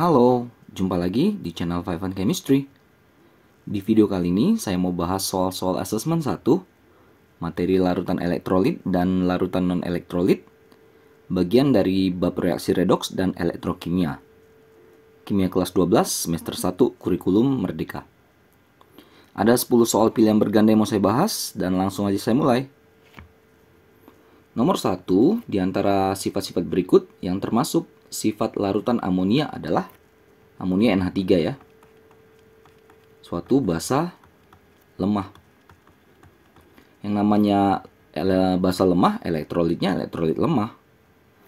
Halo, jumpa lagi di channel Five Fun Chemistry. Di video kali ini saya mau bahas soal-soal assessment 1, materi larutan elektrolit dan larutan non-elektrolit, bagian dari bab reaksi redoks dan elektrokimia. Kimia kelas 12 semester 1 kurikulum Merdeka. Ada 10 soal pilihan berganda yang mau saya bahas dan langsung aja saya mulai. Nomor 1, di antara sifat-sifat berikut yang termasuk sifat larutan amonia adalah amonia NH3 ya. Suatu basa lemah. Yang namanya basa lemah, elektrolitnya elektrolit lemah.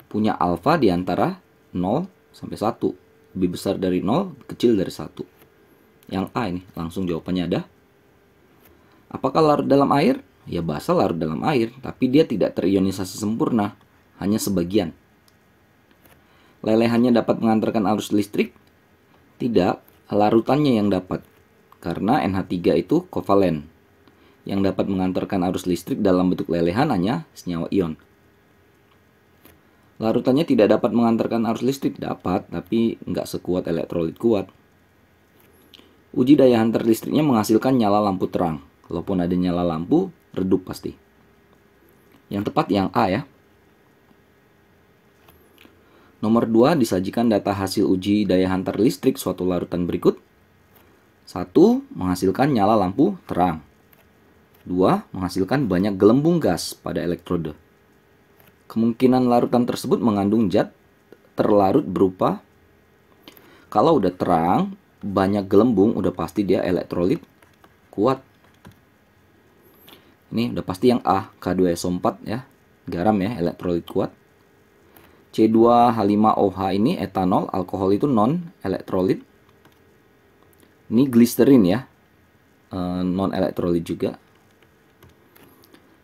Punya alfa di antara 0 sampai 1. Lebih besar dari 0, kecil dari 1. Yang A ini, langsung jawabannya ada. Apakah larut dalam air? Ya basa larut dalam air, tapi dia tidak terionisasi sempurna, hanya sebagian. Lelehannya dapat mengantarkan arus listrik? Tidak, larutannya yang dapat. Karena NH3 itu kovalen. Yang dapat mengantarkan arus listrik dalam bentuk lelehan hanya senyawa ion. Larutannya tidak dapat mengantarkan arus listrik? Dapat, tapi nggak sekuat elektrolit kuat. Uji daya hantar listriknya menghasilkan nyala lampu terang. Kalaupun ada nyala lampu, redup pasti. Yang tepat yang A ya. Nomor 2, disajikan data hasil uji daya hantar listrik suatu larutan berikut. 1. Menghasilkan nyala lampu terang. 2. Menghasilkan banyak gelembung gas pada elektrode. Kemungkinan larutan tersebut mengandung zat terlarut berupa, kalau udah terang, banyak gelembung, udah pasti dia elektrolit kuat. Ini udah pasti yang A, K2SO4 ya, garam ya, elektrolit kuat. C2H5OH ini etanol, alkohol itu non-elektrolit. Ini gliserin ya, non-elektrolit juga.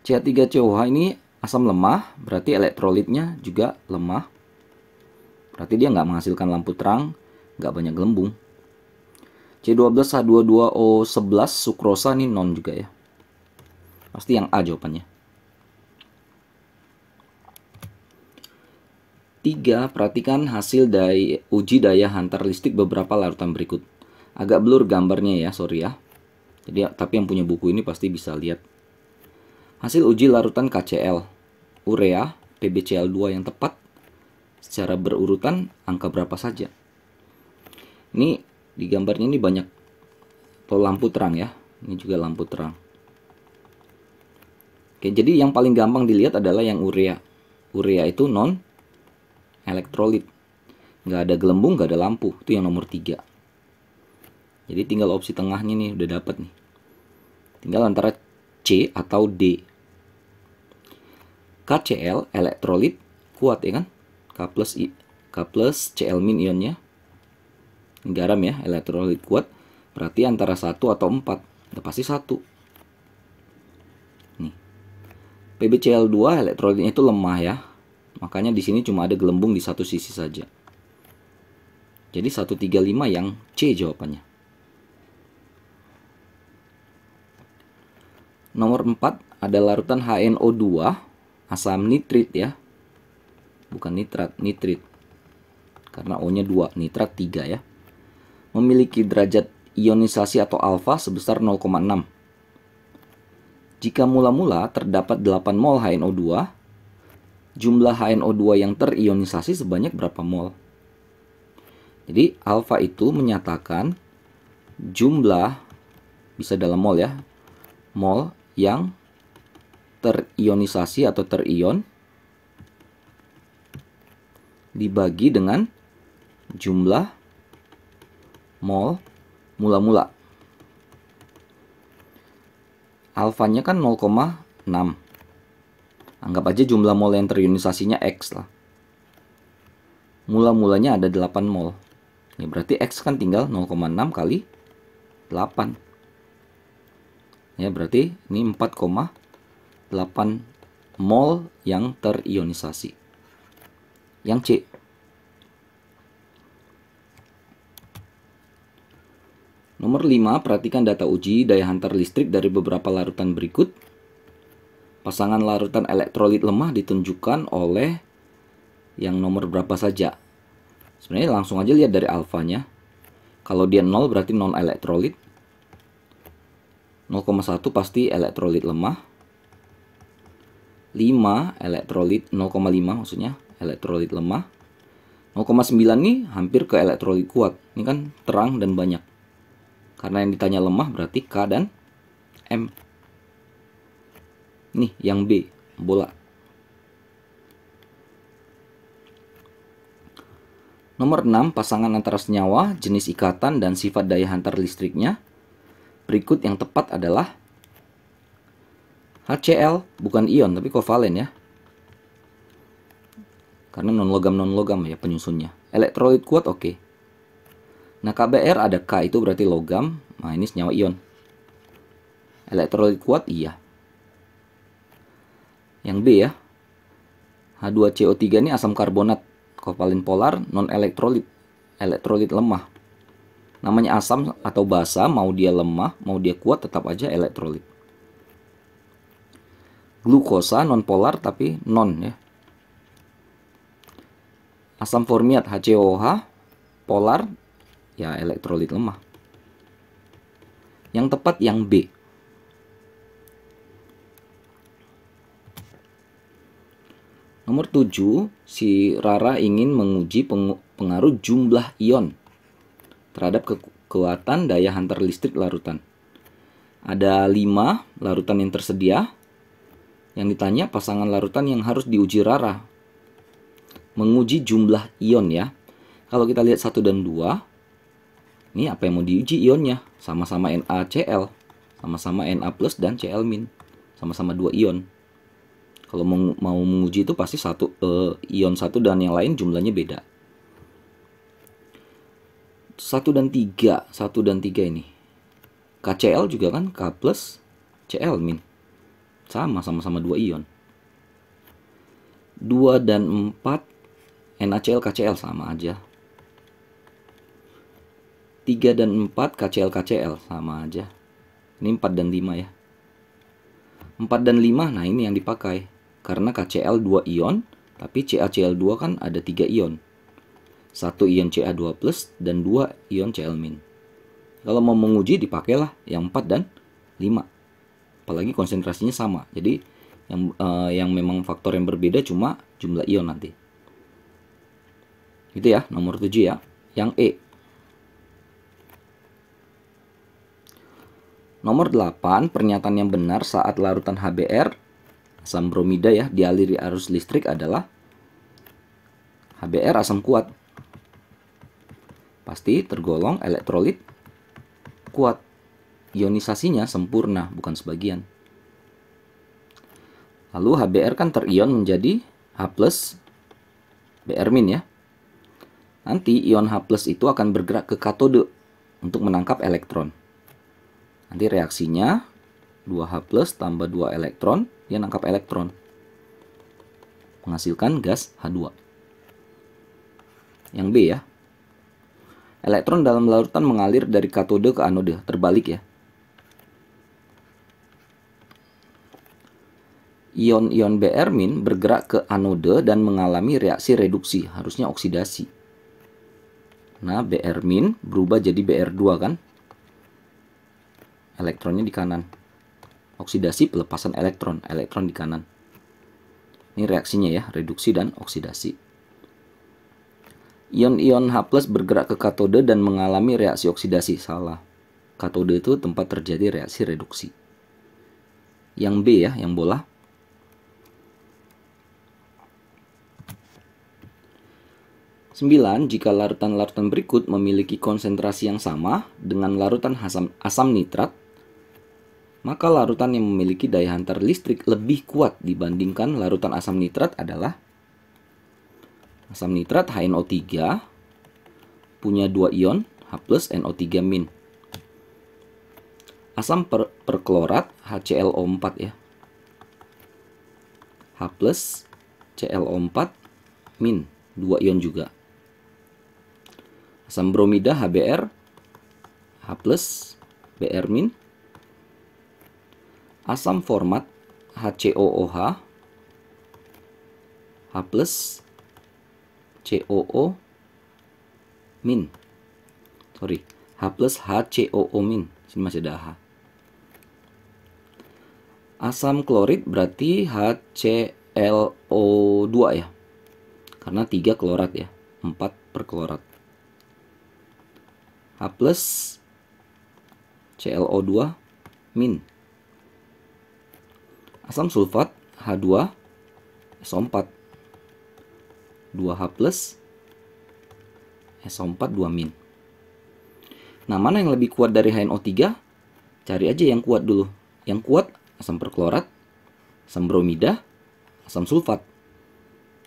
CH3COH ini asam lemah, berarti elektrolitnya juga lemah. Berarti dia nggak menghasilkan lampu terang, nggak banyak gelembung. C12H22O11 sukrosa ini non juga ya. Pasti yang A jawabannya. 3. Perhatikan hasil uji daya hantar listrik beberapa larutan berikut. Agak blur gambarnya ya, sorry ya. Jadi, tapi yang punya buku ini pasti bisa lihat. Hasil uji larutan KCl, urea, PbCl2 yang tepat secara berurutan angka berapa saja. Ini di gambarnya ini banyak lampu terang ya. Ini juga lampu terang. Oke, jadi yang paling gampang dilihat adalah yang urea. Urea itu non elektrolit. Nggak ada gelembung, nggak ada lampu. Itu yang nomor 3. Jadi tinggal opsi tengahnya nih, udah dapat nih. Tinggal antara C atau D. KCl, elektrolit, kuat ya kan? K plus Cl- ionnya. Garam ya, elektrolit kuat. Berarti antara 1 atau 4. Udah pasti 1. PbCl2 elektrolitnya itu lemah ya. Makanya di sini cuma ada gelembung di satu sisi saja. Jadi 135 yang C jawabannya. Nomor 4 ada larutan HNO2 asam nitrit ya. Bukan nitrat, nitrit. Karena O-nya 2, nitrat 3 ya. Memiliki derajat ionisasi atau alfa sebesar 0,6. Jika mula-mula terdapat 8 mol HNO2, jumlah HNO2 yang terionisasi sebanyak berapa mol? Jadi alfa itu menyatakan jumlah, bisa dalam mol ya, mol yang terionisasi atau terion dibagi dengan jumlah mol mula-mula. Alfanya kan 0,6. Anggap aja jumlah mol yang terionisasinya X lah. Mula-mulanya ada 8 mol. Ya berarti X kan tinggal 0,6 kali 8. Ya berarti ini 4,8 mol yang terionisasi. Yang C. Nomor 5, perhatikan data uji daya hantar listrik dari beberapa larutan berikut. Pasangan larutan elektrolit lemah ditunjukkan oleh yang nomor berapa saja. Sebenarnya langsung aja lihat dari alfanya. Kalau dia 0 berarti non elektrolit. 0,1 pasti elektrolit lemah. 5 elektrolit 0,5 maksudnya elektrolit lemah. 0,9 nih hampir ke elektrolit kuat. Ini kan terang dan banyak. Karena yang ditanya lemah berarti K dan M. Nih yang B, bola. Nomor 6, pasangan antara senyawa, jenis ikatan, dan sifat daya hantar listriknya. Berikut yang tepat adalah HCl, bukan ion tapi kovalen ya. Karena non-logam ya penyusunnya. Elektrolit kuat oke. Nah KBr ada K itu berarti logam. Nah ini senyawa ion. Elektrolit kuat iya. Yang B ya. H2CO3 ini asam karbonat. Kovalen polar non elektrolit. Elektrolit lemah. Namanya asam atau basa, mau dia lemah, mau dia kuat tetap aja elektrolit. Glukosa non polar tapi non ya. Asam formiat HCOH polar ya elektrolit lemah. Yang tepat yang B. Nomor 7, si Rara ingin menguji pengaruh jumlah ion terhadap kekuatan daya hantar listrik larutan. Ada 5 larutan yang tersedia. Yang ditanya pasangan larutan yang harus diuji Rara. Menguji jumlah ion ya. Kalau kita lihat 1 dan 2, ini apa yang mau diuji ionnya? Sama-sama NaCl, sama-sama Na plus dan Cl min. Sama-sama 2 ion. Kalau mau menguji itu pasti ion 1 dan yang lain jumlahnya beda. 1 dan 3 ini. KCl juga kan K plus Cl min. Sama-sama 2 ion. 2 dan 4 NaCl KCl sama aja. 3 dan 4 KCl sama aja. Ini 4 dan 5 ya. 4 dan 5 nah ini yang dipakai. Karena KCl 2 ion, tapi CaCl2 kan ada 3 ion. 1 ion Ca2 plus dan 2 ion Cl min. Kalau mau menguji dipakailah yang 4 dan 5. Apalagi konsentrasinya sama. Jadi yang memang faktor yang berbeda cuma jumlah ion nanti. Itu ya, nomor 7 ya. Yang E. Nomor 8, pernyataan yang benar saat larutan HBr asam bromida ya dialiri arus listrik adalah HBr asam kuat. Pasti tergolong elektrolit kuat. Ionisasinya sempurna, bukan sebagian. Lalu HBr kan terion menjadi H plus Br min ya. Nanti ion H plus itu akan bergerak ke katode untuk menangkap elektron. Nanti reaksinya 2H plus tambah 2 elektron, dia nangkap elektron. Menghasilkan gas H2. Yang B ya. Elektron dalam larutan mengalir dari katode ke anode, terbalik ya. Ion-ion Br min bergerak ke anode dan mengalami reaksi reduksi, harusnya oksidasi. Nah, Br min berubah jadi Br2 kan? Elektronnya di kanan. Oksidasi pelepasan elektron di kanan. Ini reaksinya ya, reduksi dan oksidasi. Ion-ion H+ bergerak ke katode dan mengalami reaksi oksidasi. Salah. Katode itu tempat terjadi reaksi reduksi. Yang B ya, yang bola. Sembilan, jika larutan-larutan berikut memiliki konsentrasi yang sama dengan larutan asam nitrat, maka larutan yang memiliki daya hantar listrik lebih kuat dibandingkan larutan asam nitrat adalah asam nitrat HNO3 punya 2 ion H plus NO3 min. Asam perklorat HClO4 ya. H plus ClO4 min 2 ion juga. Asam bromida HBr H plus Br min. Asam format HCOOH H plus COO min. Sorry, H plus HCOO min. Sini masih ada H. Asam klorid berarti HClO2 ya. Karena 3 klorat ya. 4 perklorat. H plus ClO2 min. Asam sulfat H2SO4 2H plus SO4 2 min. Nah, mana yang lebih kuat dari HNO3? Cari aja yang kuat dulu. Yang kuat asam perklorat, asam bromida, asam sulfat.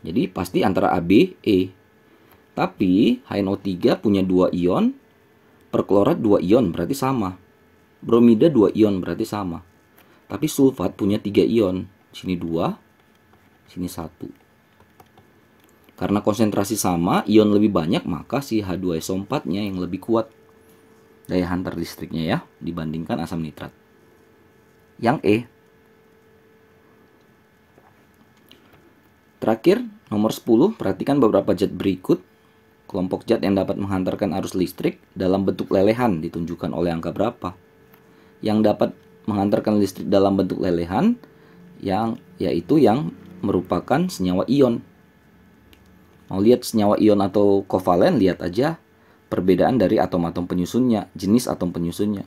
Jadi pasti antara AB, E. Tapi HNO3 punya 2 ion, perklorat 2 ion berarti sama. Bromida 2 ion berarti sama. Tapi sulfat punya 3 ion. Sini 2, sini 1. Karena konsentrasi sama, ion lebih banyak, maka si H2SO4-nya yang lebih kuat daya hantar listriknya ya, dibandingkan asam nitrat. Yang E. Terakhir, nomor 10, perhatikan beberapa zat berikut. Kelompok zat yang dapat menghantarkan arus listrik dalam bentuk lelehan ditunjukkan oleh angka berapa. Yang dapat menghantarkan listrik dalam bentuk lelehan yaitu yang merupakan senyawa ion. Mau lihat senyawa ion atau kovalen, lihat aja perbedaan dari atom-atom penyusunnya, jenis atom penyusunnya.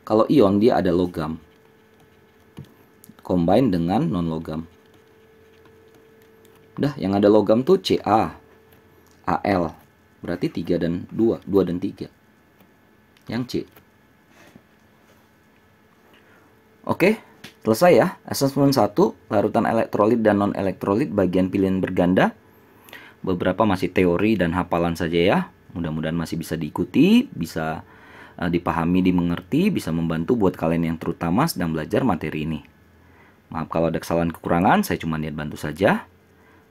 Kalau ion dia ada logam, combine dengan non-logam. Udah, yang ada logam tuh Ca, Al, berarti 3 dan 2, 2 dan 3. Yang C. Oke, selesai ya. Assessment 1, larutan elektrolit dan non-elektrolit bagian pilihan berganda. Beberapa masih teori dan hafalan saja ya. Mudah-mudahan masih bisa diikuti, bisa dipahami, dimengerti, bisa membantu buat kalian yang terutama sedang belajar materi ini. Maaf kalau ada kesalahan kekurangan, saya cuma niat bantu saja.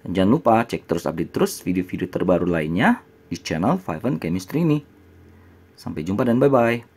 Dan jangan lupa cek terus, update terus video-video terbaru lainnya di channel Five Chemistry ini. Sampai jumpa dan bye-bye.